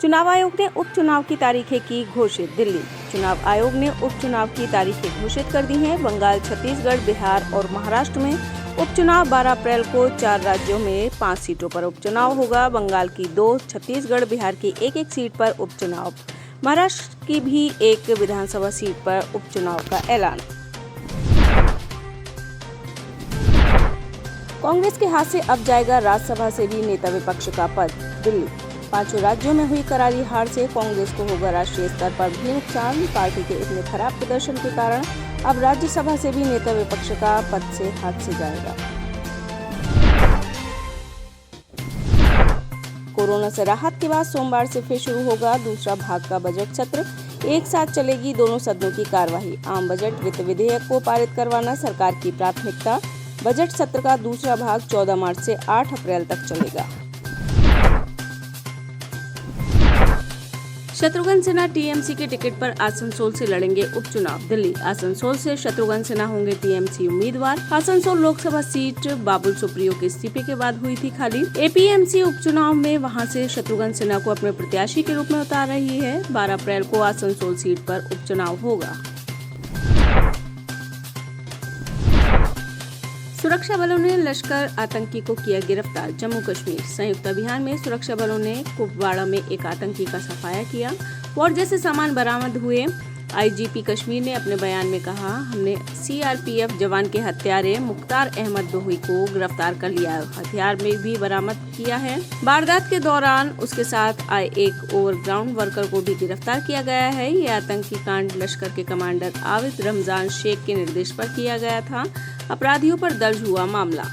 चुनाव आयोग ने उपचुनाव की तारीखें की घोषित। दिल्ली चुनाव आयोग ने उपचुनाव की तारीखें घोषित कर दी हैं। बंगाल, छत्तीसगढ़, बिहार और महाराष्ट्र में उपचुनाव 12 अप्रैल को 4 राज्यों में 5 सीटों पर उपचुनाव होगा। बंगाल की 2, छत्तीसगढ़, बिहार की 1-1 सीट पर उपचुनाव, महाराष्ट्र की भी 1 विधानसभा सीट पर उपचुनाव का ऐलान। कांग्रेस के हाथ से अब जाएगा राज्यसभा से भी नेता विपक्ष का पद। दिल्ली 5 राज्यों में हुई करारी हार से कांग्रेस को होगा राष्ट्रीय स्तर पर भी नुकसान। पार्टी के इतने खराब प्रदर्शन के कारण अब राज्यसभा से भी नेता विपक्ष का पद से हाथ से जाएगा। कोरोना से राहत के बाद सोमवार से फिर शुरू होगा दूसरा भाग का बजट सत्र। एक साथ चलेगी दोनों सदनों की कार्यवाही। आम बजट वित्त विधेयक को पारित करवाना सरकार की प्राथमिकता। बजट सत्र का दूसरा भाग 14 मार्च से 8 अप्रैल तक चलेगा। शत्रुघ्न सिन्हा टीएमसी के टिकट पर आसनसोल से लड़ेंगे उपचुनाव। दिल्ली आसनसोल से शत्रुघ्न सिन्हा होंगे टीएमसी उम्मीदवार। आसनसोल लोकसभा सीट बाबुल सुप्रियो के इस्तीफे के बाद हुई थी खाली। एपीएमसी उपचुनाव में वहां से शत्रुघ्न सिन्हा को अपने प्रत्याशी के रूप में उतार रही है। 12 अप्रैल को आसनसोल सीट पर उपचुनाव होगा। सुरक्षा बलों ने लश्कर आतंकी को किया गिरफ्तार। जम्मू कश्मीर संयुक्त अभियान में सुरक्षा बलों ने कुपवाड़ा में एक आतंकी का सफाया किया और जैसे सामान बरामद हुए। आईजीपी कश्मीर ने अपने बयान में कहा, हमने सीआरपीएफ जवान के हत्यारे मुख्तार अहमद दोही को गिरफ्तार कर लिया। हथियार में भी बरामद किया है। वारदात के दौरान उसके साथ आए एक ओवरग्राउंड वर्कर को भी गिरफ्तार किया गया है। ये आतंकी कांड लश्कर के कमांडर आविद रमजान शेख के निर्देश पर किया गया था। अपराधियों पर दर्ज हुआ मामला।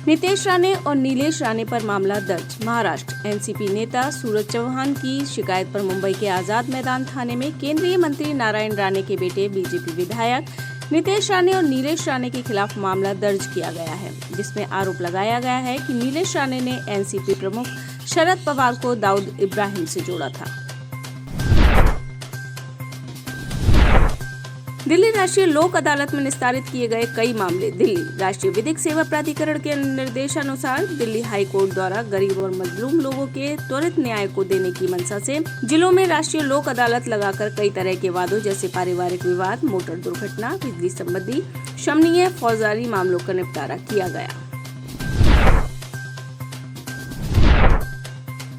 नितेश राणे और नीलेश राणे पर मामला दर्ज। महाराष्ट्र एनसीपी नेता सूरज चौहान की शिकायत पर मुंबई के आजाद मैदान थाने में केंद्रीय मंत्री नारायण राणे के बेटे बीजेपी विधायक नितेश राणे और नीलेश राणे के खिलाफ मामला दर्ज किया गया है, जिसमें आरोप लगाया गया है कि नीलेश राणे ने एनसीपी प्रमुख शरद पवार को दाऊद इब्राहिम से जोड़ा था। दिल्ली राष्ट्रीय लोक अदालत में निस्तारित किए गए कई मामले। दिल्ली राष्ट्रीय विधिक सेवा प्राधिकरण के निर्देशानुसार दिल्ली हाई कोर्ट द्वारा गरीब और मजलूम लोगों के त्वरित न्याय को देने की मंशा से जिलों में राष्ट्रीय लोक अदालत लगाकर कई तरह के वादों जैसे पारिवारिक विवाद, मोटर दुर्घटना, बिजली संबंधी शमनीय फौजदारी मामलों का निपटारा किया गया।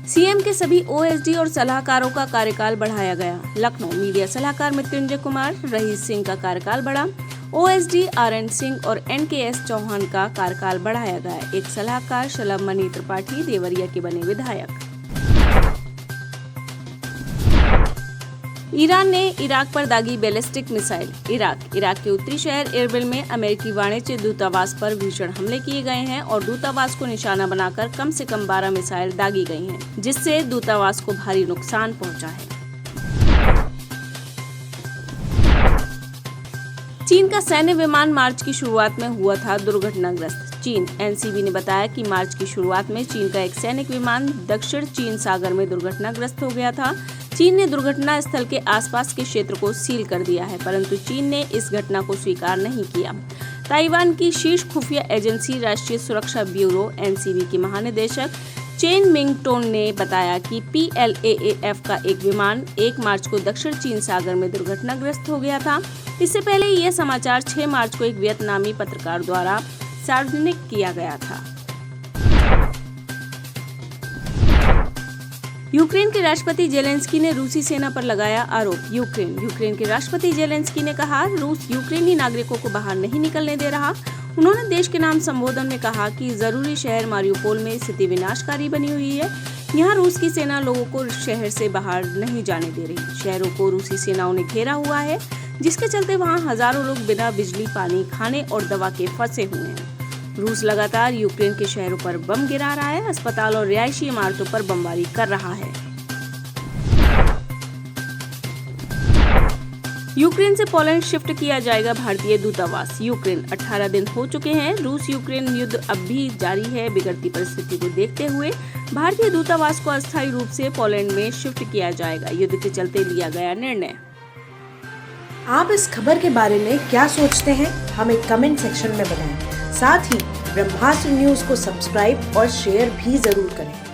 सीएम के सभी ओएसडी और सलाहकारों का कार्यकाल बढ़ाया गया। लखनऊ मीडिया सलाहकार मृत्युंजय कुमार, रईस सिंह का कार्यकाल बढ़ा। ओएसडी आरएन सिंह और एनकेएस चौहान का कार्यकाल बढ़ाया गया। एक सलाहकार शलभ मणि त्रिपाठी देवरिया के बने विधायक। ईरान ने इराक पर दागी बैलिस्टिक मिसाइल। इराक के उत्तरी शहर एरबिल में अमेरिकी वाणिज्य दूतावास पर भीषण हमले किए गए हैं और दूतावास को निशाना बनाकर कम से कम 12 मिसाइल दागी गई हैं, जिससे दूतावास को भारी नुकसान पहुंचा है। चीन का सैन्य विमान मार्च की शुरुआत में हुआ था दुर्घटनाग्रस्त। चीन एनसीबी ने बताया कि मार्च की शुरुआत में चीन का एक सैनिक विमान दक्षिण चीन सागर में दुर्घटनाग्रस्त हो गया था। चीन ने दुर्घटना स्थल के आसपास के क्षेत्र को सील कर दिया है, परंतु चीन ने इस घटना को स्वीकार नहीं किया। ताइवान की शीर्ष खुफिया एजेंसी राष्ट्रीय सुरक्षा ब्यूरो एनसीबी की महानिदेशक चेन मिंगटोन ने बताया कि PLAAF का एक विमान 1 मार्च को दक्षिण चीन सागर में दुर्घटनाग्रस्त हो गया था। इससे पहले यह समाचार 6 मार्च को एक वियतनामी पत्रकार द्वारा सार्वजनिक किया गया था। यूक्रेन के राष्ट्रपति जेलेंस्की ने रूसी सेना पर लगाया आरोप। यूक्रेन के राष्ट्रपति जेलेंस्की ने कहा, रूस यूक्रेनी नागरिकों को बाहर नहीं निकलने दे रहा। उन्होंने देश के नाम संबोधन में कहा कि जरूरी शहर मारियोपोल में स्थिति विनाशकारी बनी हुई है। यहाँ रूस की सेना लोगों को शहर से बाहर नहीं जाने दे रही। शहरों को रूसी सेनाओं ने घेरा हुआ है, जिसके चलते वहाँ हजारों लोग बिना बिजली, पानी, खाने और दवा के फंसे हुए हैं। रूस लगातार यूक्रेन के शहरों पर बम गिरा रहा है, अस्पताल और रिहायशी इमारतों पर बमबारी कर रहा है। यूक्रेन से पोलैंड शिफ्ट किया जाएगा भारतीय दूतावास। यूक्रेन 18 दिन हो चुके हैं। रूस यूक्रेन युद्ध अब भी जारी है। बिगड़ती परिस्थिति को देखते हुए भारतीय दूतावास को अस्थायी रूप से पोलैंड में शिफ्ट किया जाएगा। युद्ध के चलते लिया गया निर्णय। आप इस खबर के बारे में क्या सोचते हैं, हमें कमेंट सेक्शन में बताएं। साथ ही ब्रह्मास्त्र न्यूज को सब्सक्राइब और शेयर भी जरूर करें।